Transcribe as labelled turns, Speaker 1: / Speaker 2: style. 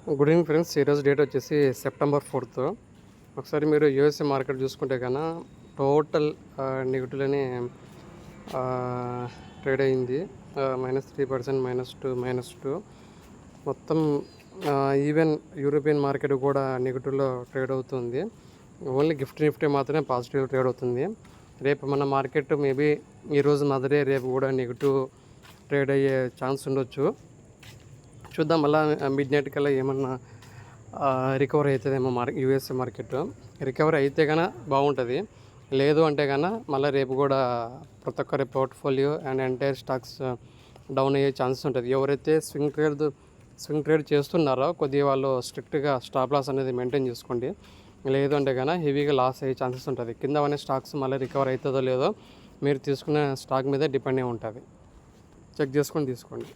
Speaker 1: Good evening friends. ఈరోజు date వచ్చేసి September 4th. ఒకసారి మీరు యూఎస్ఏ మార్కెట్ చూసుకుంటే కన్నా టోటల్ నెగిటివ్లోనే ట్రేడ్ అయింది. -3%, -2 మొత్తం. ఈవెన్ యూరోపియన్ మార్కెట్ కూడా నెగిటివ్లో ట్రేడ్ అవుతుంది. ఓన్లీ నిఫ్టీ మాత్రమే పాజిటివ్ ట్రేడ్ అవుతుంది. రేపు మన మార్కెట్ మేబీ ఈరోజు మదరే రేపు కూడా నెగిటివ్ ట్రేడ్ అయ్యే ఛాన్స్ ఉండొచ్చు. చూద్దాం. మళ్ళీ మిడ్ నైట్ కల్లా ఏమన్నా రికవర్ అవుతుందేమో యూఎస్ఏ మార్కెట్. రికవర్ అయితే కన్నా బాగుంటుంది. లేదు అంటే కన్నా మళ్ళీ రేపు కూడా ప్రతి ఒక్కరి portfolio and entire stocks down అయ్యే ఛాన్సెస్ ఉంటుంది. ఎవరైతే స్వింగ్ ట్రేడ్ చేస్తున్నారో కొద్దిగా వాళ్ళు స్ట్రిక్ట్గా స్టాప్ లాస్ అనేది మెయింటైన్ చేసుకోండి. లేదు అంటే కన్నా హెవీగా లాస్ అయ్యే ఛాన్సెస్ ఉంటుంది. కింద అనే స్టాక్స్ మళ్ళీ రికవర్ అవుతుందో లేదో మీరు తీసుకున్న స్టాక్ మీద డిపెండ్ అయి ఉంటుంది. చెక్ చేసుకొని తీసుకోండి.